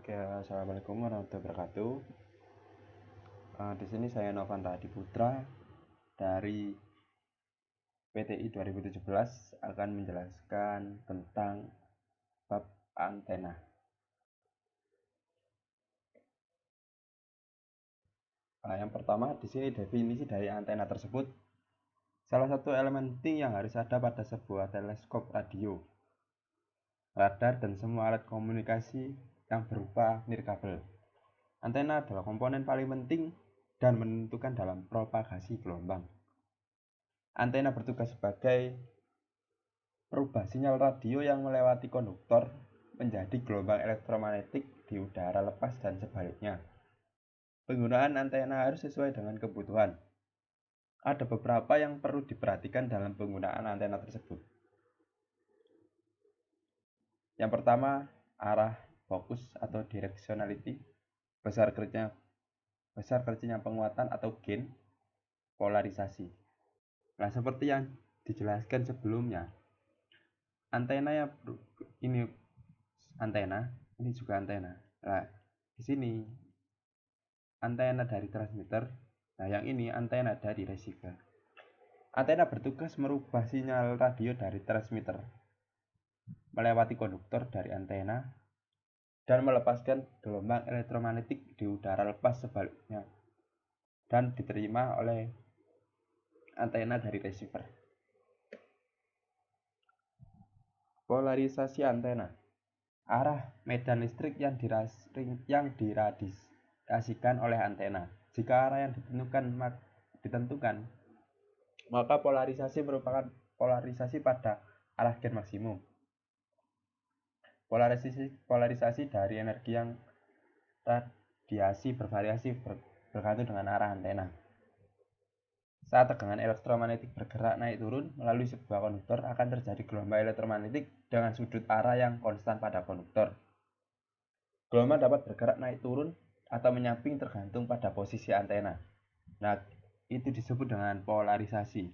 Oke, assalamualaikum warahmatullahi wabarakatuh. Di sini saya Novanta Adiputra dari PTI 2017 akan menjelaskan tentang bab antena. Yang pertama di sini definisi dari antena tersebut. Salah satu elemen penting yang harus ada pada sebuah teleskop radio, radar, dan semua alat komunikasi yang berupa nirkabel. Antena adalah komponen paling penting dan menentukan dalam propagasi gelombang. Antena bertugas sebagai perubah sinyal radio yang melewati konduktor menjadi gelombang elektromagnetik di udara lepas dan sebaliknya. Penggunaan antena harus sesuai dengan kebutuhan. Ada beberapa yang perlu diperhatikan dalam penggunaan antena tersebut. Yang pertama, arah fokus atau directionality, besar kecilnya penguatan atau gain, polarisasi. Nah, seperti yang dijelaskan sebelumnya, antena ini juga antena. Nah, di sini antena dari transmitter. Nah, yang ini antena dari receiver. Antena bertugas merubah sinyal radio dari transmitter melewati konduktor dari antena dan melepaskan gelombang elektromagnetik di udara lepas sebaliknya dan diterima oleh antena dari receiver. Polarisasi antena. Arah medan listrik yang diradiasikan oleh antena. Jika arah yang ditentukan, maka polarisasi merupakan polarisasi pada arah gain maksimum. Polarisasi dari energi yang radiasi bervariasi bergantung dengan arah antena. Saat tegangan elektromagnetik bergerak naik turun melalui sebuah konduktor, akan terjadi gelombang elektromagnetik dengan sudut arah yang konstan pada konduktor. Gelombang dapat bergerak naik turun atau menyamping tergantung pada posisi antena. Nah, itu disebut dengan polarisasi.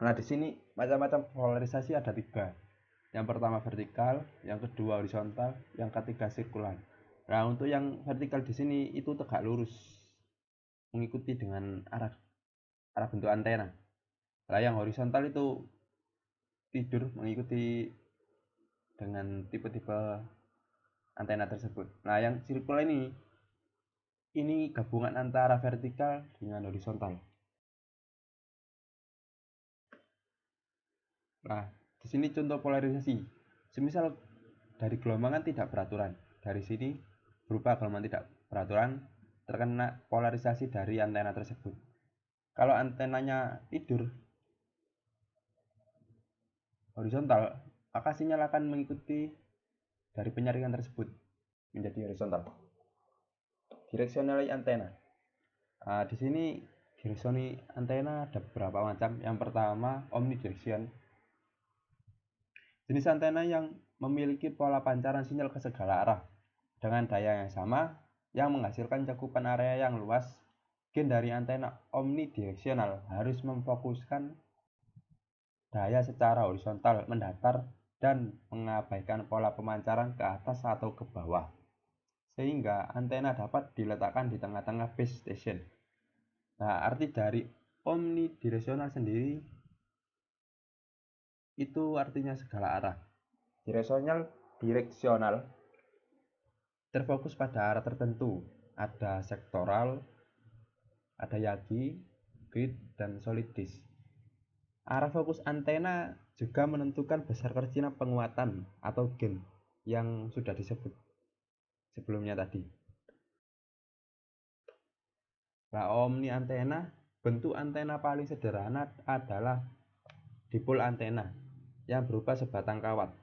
Nah, di sini macam-macam polarisasi ada 3. Yang pertama vertikal, yang kedua horizontal, yang ketiga sirkular. Nah, untuk yang vertikal di sini itu tegak lurus, mengikuti dengan arah bentuk antena. Nah, yang horizontal itu tidur mengikuti dengan tipe-tipe antena tersebut. Nah, yang sirkular ini gabungan antara vertikal dengan horizontal. Nah, di sini contoh polarisasi. Semisal dari gelombangan tidak beraturan, dari sini berupa gelombang tidak beraturan terkena polarisasi dari antena tersebut. Kalau antenanya tidur horizontal, maka sinyal akan mengikuti dari penyaringan tersebut menjadi horizontal. Directionally antena. Nah, di sini directionally antena ada beberapa macam. Yang pertama, omnidirection. Jenis antena yang memiliki pola pancaran sinyal ke segala arah dengan daya yang sama yang menghasilkan cakupan area yang luas. Gain dari antena omnidireksional harus memfokuskan daya secara horizontal mendatar dan mengabaikan pola pemancaran ke atas atau ke bawah, sehingga antena dapat diletakkan di tengah-tengah base station. Nah, arti dari omnidireksional sendiri itu artinya segala arah. Direksional terfokus pada arah tertentu. Ada sektoral, ada yagi, grid, dan solid disk. Arah fokus antena juga menentukan besar kecilnya penguatan atau gain yang sudah disebut sebelumnya tadi. Nah, omni antena, bentuk antena paling sederhana adalah dipol antena yang berupa sebatang kawat.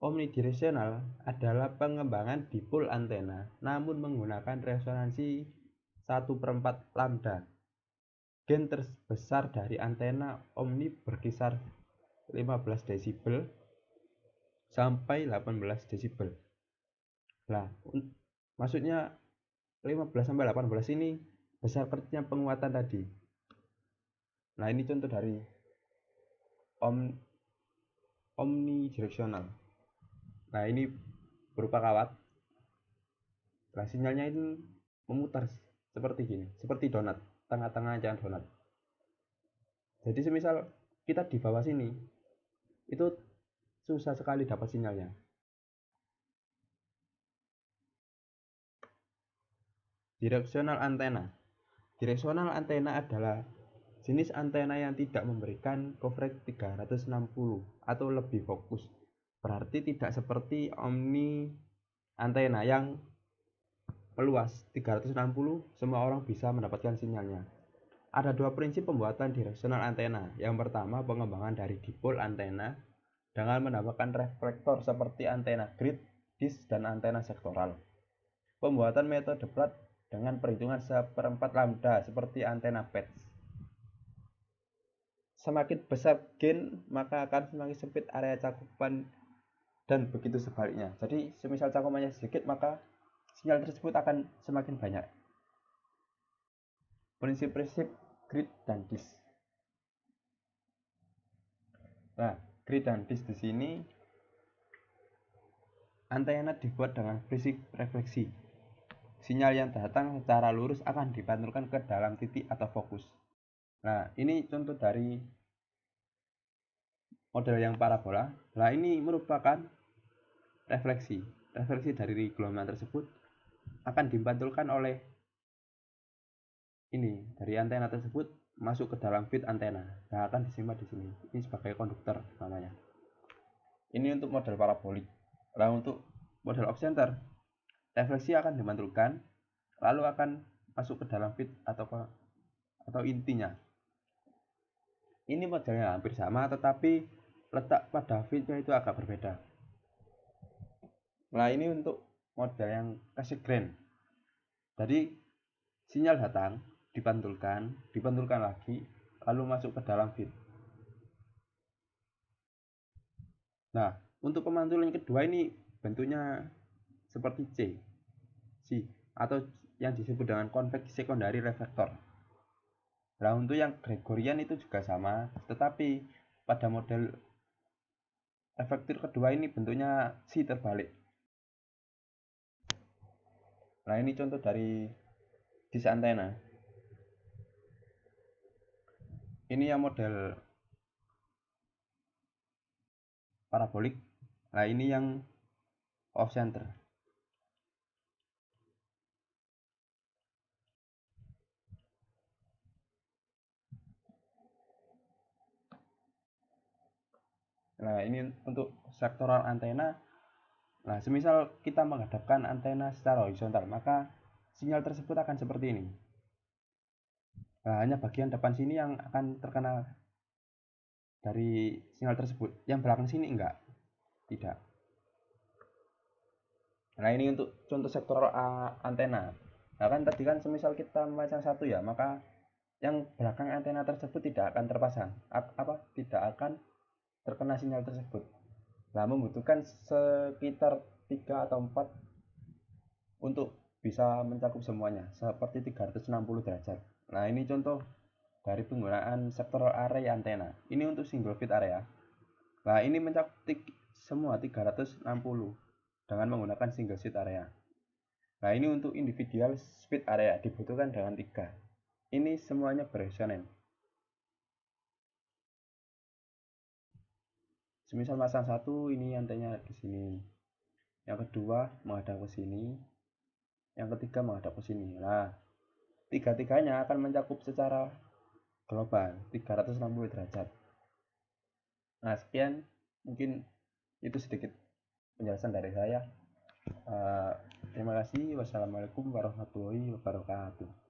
Omnidireksional adalah pengembangan dipol antena namun menggunakan resonansi 1/4 lambda. Gain terbesar dari antena omni berkisar 15 desibel sampai 18 desibel. Nah, maksudnya 15 sampai 18 ini besar kecilnya penguatan tadi. Nah, ini contoh dari omnidireksional. Nah, ini berupa kawat. Nah, sinyalnya itu memutar seperti gini, seperti donat, tengah-tengahnya donat. Jadi semisal kita di bawah sini, itu susah sekali dapat sinyalnya. Direksional antena. Direksional antena adalah jenis antena yang tidak memberikan coverage 360 atau lebih fokus. Berarti tidak seperti omni antena yang meluas 360, semua orang bisa mendapatkan sinyalnya. Ada dua prinsip pembuatan direksional antena. Yang pertama, pengembangan dari dipol antena dengan menambahkan reflektor seperti antena grid, disk, dan antena sektoral. Pembuatan metode plat dengan perhitungan seperempat lambda seperti antena patch. Semakin besar gain, maka akan semakin sempit area cakupan dan begitu sebaliknya. Jadi, semisal cakupannya sedikit, maka sinyal tersebut akan semakin banyak. Prinsip-prinsip grid dan disk. Nah, grid dan disk di sini antena dibuat dengan prinsip refleksi. Sinyal yang datang secara lurus akan dipantulkan ke dalam titik atau fokus. Nah, ini contoh dari model yang parabola. Nah, ini merupakan refleksi. Refleksi dari gelombang tersebut akan dipantulkan oleh ini dari antena tersebut masuk ke dalam feed antena. Nah, akan disimpan di sini. Ini sebagai konduktor namanya. Ini untuk model parabolik. Nah, untuk model off center, refleksi akan dimantulkan lalu akan masuk ke dalam feed atau intinya. Ini modelnya hampir sama, tetapi letak pada feednya itu agak berbeda. Nah, ini untuk model yang Cassegrain. Jadi sinyal datang, dipantulkan lagi, lalu masuk ke dalam feed. Nah, untuk pemantulan kedua ini bentuknya seperti C atau yang disebut dengan konveks sekundari reflektor. Nah, untuk yang Gregorian itu juga sama, tetapi pada model reflektor kedua ini bentuknya C terbalik. Nah, ini contoh dari disk antena. Ini yang model parabolik. Nah, ini yang off center. Nah, ini untuk sektoral antena. Nah, semisal kita menghadapkan antena secara horizontal, maka sinyal tersebut akan seperti ini. Nah, hanya bagian depan sini yang akan terkena dari sinyal tersebut. Yang belakang sini enggak. Tidak. Nah, ini untuk contoh sektoral antena. Nah, kan tadi kan semisal kita memasang satu ya, maka yang belakang antena tersebut tidak akan terpasang. Tidak akan terkena sinyal tersebut. Nah, membutuhkan sekitar 3 atau 4 untuk bisa mencakup semuanya, seperti 360 derajat. Nah, ini contoh dari penggunaan sektoral array antena. Ini untuk single feed area. Nah, ini mencakup semua 360 dengan menggunakan single feed area. Nah, ini untuk individual feed area dibutuhkan dengan 3. Ini semuanya beresonans. Semisal masang satu, ini antenanya di sini. Yang kedua menghadap ke sini. Yang ketiga menghadap ke sini. Nah, tiga-tiganya akan mencakup secara global 360 derajat. Nah, sekian mungkin itu sedikit penjelasan dari saya. Terima kasih. Wassalamualaikum warahmatullahi wabarakatuh.